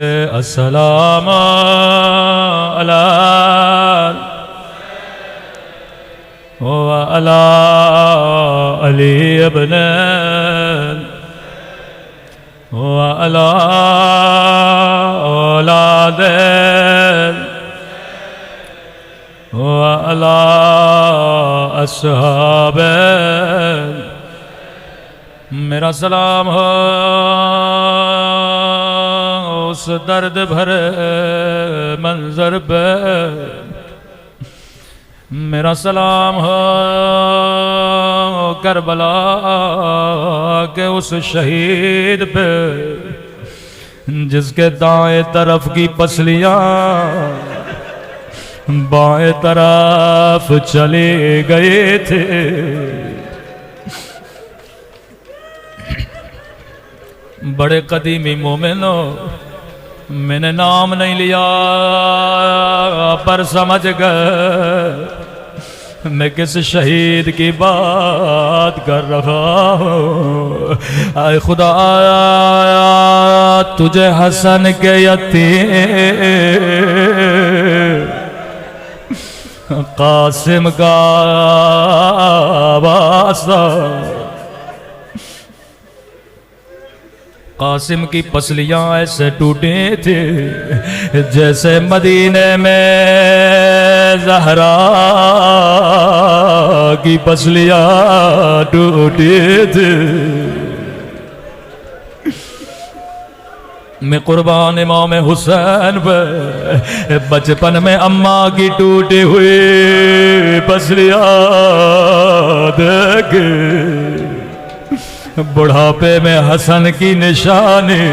अस्सलाम अला अली इब्न अला औलाद अला अस्हाब। मेरा सलाम हो उस दर्द भरे मंजर पे, मेरा सलाम हो करबला के उस शहीद पे जिसके दाएं तरफ की पसलियां बाएं तरफ चले गए थे। बड़े कदीमी मोमिनो, मैंने नाम नहीं लिया पर समझ गए मैं किस शहीद की बात कर रहा हूँ। आए खुदा तुझे हसन के यतीम कासिम का वास्ता, कासिम की पसलियां ऐसे टूटे थे जैसे मदीने में ज़हरा की पसलियां टूटे थे। मैं कुर्बान इमाम हुसैन पे बचपन में अम्मा की टूटी हुई पसलियां देख बुढ़ापे में हसन की निशानी।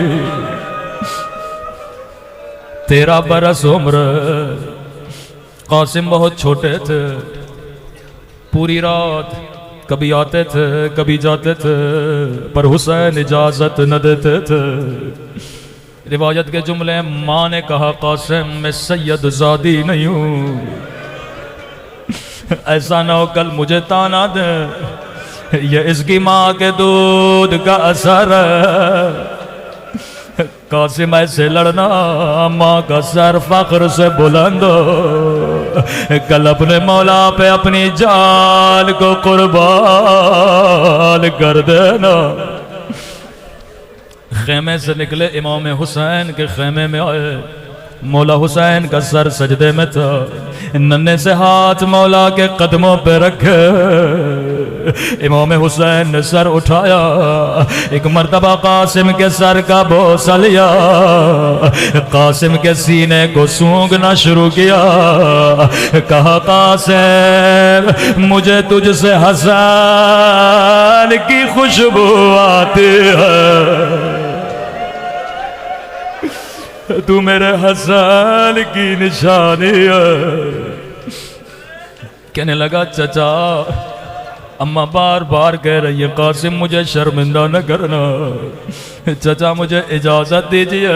13 बरस उम्र, कासिम बहुत छोटे थे। पूरी रात कभी आते थे कभी जाते थे पर हुसैन इजाजत न देते थे। रिवायत के जुमले, माँ ने कहा कासिम मैं सैयद ज़ादी नहीं हूँ, ऐसा ना हो कल मुझे ताना दे। ये इसकी माँ के दूध का असर है। कासिम ऐसे लड़ना माँ का सर फख्र से बुलंद हो, कल अपने मौला पे अपनी जान को कुर्बान कर देना। खेमे से निकले, इमाम हुसैन के खेमे में आए। मौला हुसैन का सर सजदे में था, नन्हे से हाथ मौला के कदमों पे रखे। इमाम हुसैन ने सर उठाया, एक मर्तबा कासिम के सर का बोसा लिया, कासिम के सीने को सूंघना शुरू किया। कहा कासिम मुझे तुझसे हसन की खुशबू आती है, तू मेरे हसन की निशानी है। कहने लगा चचा अम्मा बार बार कह रही है कासिम मुझे शर्मिंदा न करना, चचा मुझे इजाज़त दीजिए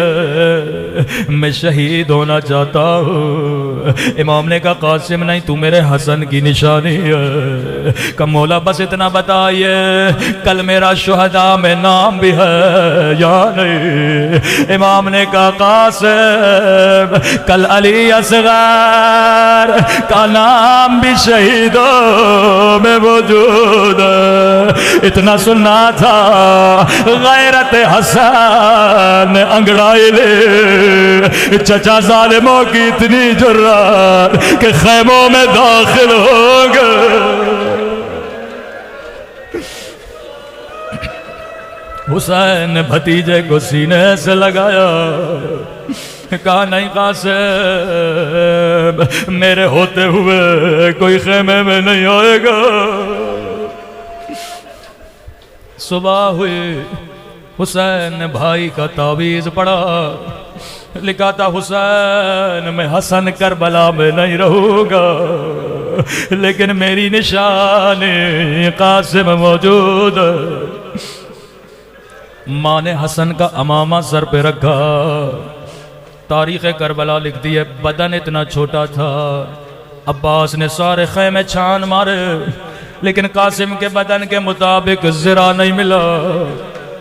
मैं शहीद होना चाहता हूँ। इमाम ने कहा कासिम नहीं, तू मेरे हसन की निशानी है। कहा मौला बस इतना बताइए कल मेरा शुहदा में नाम भी है या नहीं। इमाम ने कहा कासिम कल अली असगर का नाम भी शहीदों में मौजूद है। इतना सुनना था गैरत हसन अंगड़ाई ले, चचा जालिमों की इतनी जुर्रत के खैमों में दाखिल हो गए। हुसैन ने भतीजे को सीने से लगाया, कहा नहीं कासिम मेरे होते हुए कोई खेमे में नहीं आएगा। सुबह हुई, हुसैन ने भाई का तावीज़ पढ़ा, लिखा था हुसैन मैं हसन करबला में नहीं रहूँगा लेकिन मेरी निशानी कासिम मौजूद। माँ ने हसन का अमामा सर पे रखा। तारीख़ करबला लिखती है बदन इतना छोटा था, अब्बास ने सारे खैमे छान मारे लेकिन कासिम के बदन के मुताबिक ज़रा नहीं मिला।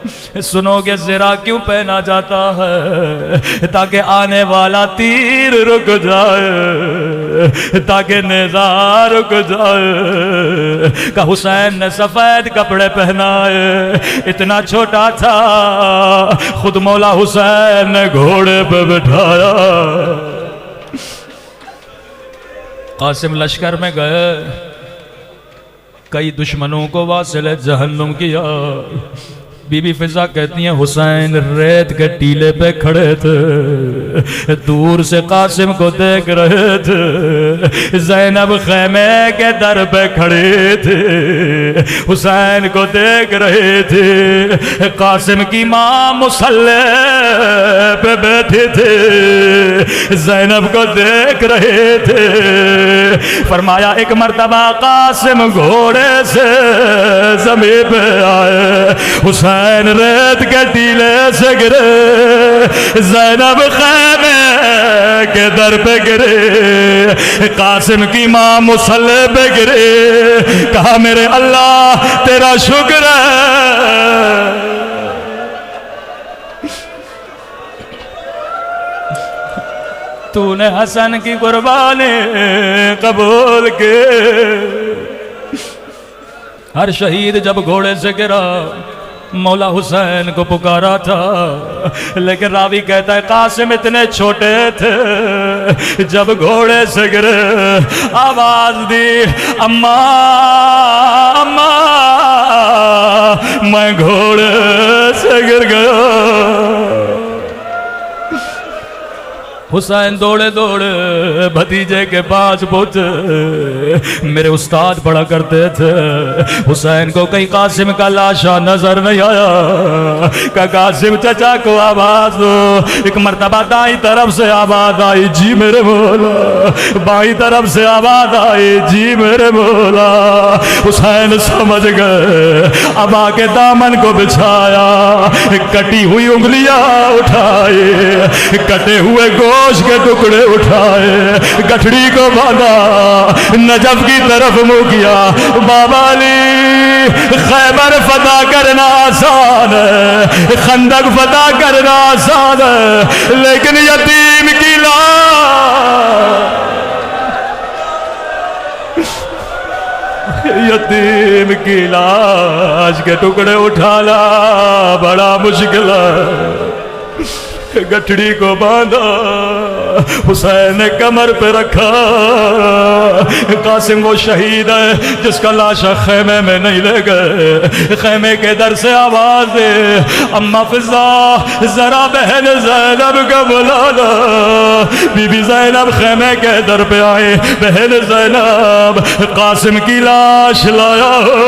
सुनोगे ज़रा क्यों पहना जाता है? ताकि आने वाला तीर रुक जाए, ताकि नेज़ा रुक जाए। का हुसैन ने सफ़ेद कपड़े पहनाए, इतना छोटा था, खुद मौला हुसैन ने घोड़े पे बिठाया। कासिम लश्कर में गए, कई दुश्मनों को वासिल जहन्नुम किया। बीबी फिजा कहती हैं हुसैन रेत के टीले पे खड़े थे, दूर से कासिम को देख रहे थे। ज़ैनब खैमे के दर पे खड़े थे, हुसैन को देख रहे थे। कासिम की माँ मुसल्ले पे बैठे थे, ज़ैनब को देख रहे थे। फरमाया एक मर्तबा कासिम घोड़े से ज़मीन पे आए, हुसैन रेत के टीले से गिरे, ज़ैनब खैमे के दर पे गिरे। कासिम की माँ मुसल्ले पे गिरे, कहा मेरे अल्लाह तेरा शुक्र है, तूने हसन की कुर्बानी कबूल के। हर शहीद जब घोड़े से गिरा मौला हुसैन को पुकारा था, लेकिन रावी कहता है कासिम इतने छोटे थे, जब घोड़े से गिरे आवाज दी अम्मा अम्मा, मैं घोड़े से गिर गया। हुसैन दौड़े दौड़े भतीजे के पास पहुंचे। मेरे उस्ताद पढ़ा करते थे, हुसैन को कहीं कासिम का लाशा नजर नहीं आया। का कासिम चचा को आवाज दो। एक मर्तबा दाई तरफ से आवाज आई, जी मेरे मौला। बाई तरफ से आवाज आई, जी मेरे मौला। हुसैन समझ गए, अब आके दामन को बिछाया, कटी हुई उंगलियां उठाए, कटे हुए गोश्त के टुकड़े उठाए, गठड़ी को बांधा, नजफ की तरफ मुंह किया। बाबा अली खैबर फतह करना आसान है, खंदक फतह करना आसान है, लेकिन यतीम की लाश, यतीम की लाश के टुकड़े उठाना बड़ा मुश्किल है। गठड़ी को बांधा, हुसैन ने कमर पे रखा। कासिम वो शहीद है जिसका लाशा खैमे में नहीं ले गए। खैमे के दर से आवाज दे, अम्मा फिजा जरा बहन ज़ैनब का बुलाना। बीबी ज़ैनब खैमे के दर पे आए, बहन ज़ैनब कासिम की लाश लाया हो।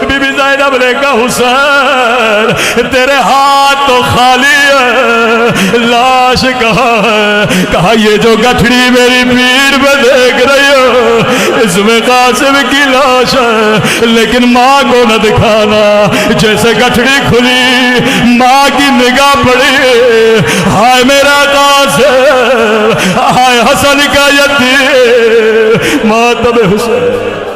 बीबी ज़ैनब ने कहा हुसैन तेरे हाथ तो खाली है, लाश कहाँ है? कहा ये जो गठड़ी मेरी पीठ में देख रही हो, इसमें कासिम की लाश है, लेकिन माँ को न दिखाना। जैसे गठड़ी खुली, माँ की निगाह पड़ी, हाय मेरा कासिम, हाय हसन का यतीम, मातम हुसैन।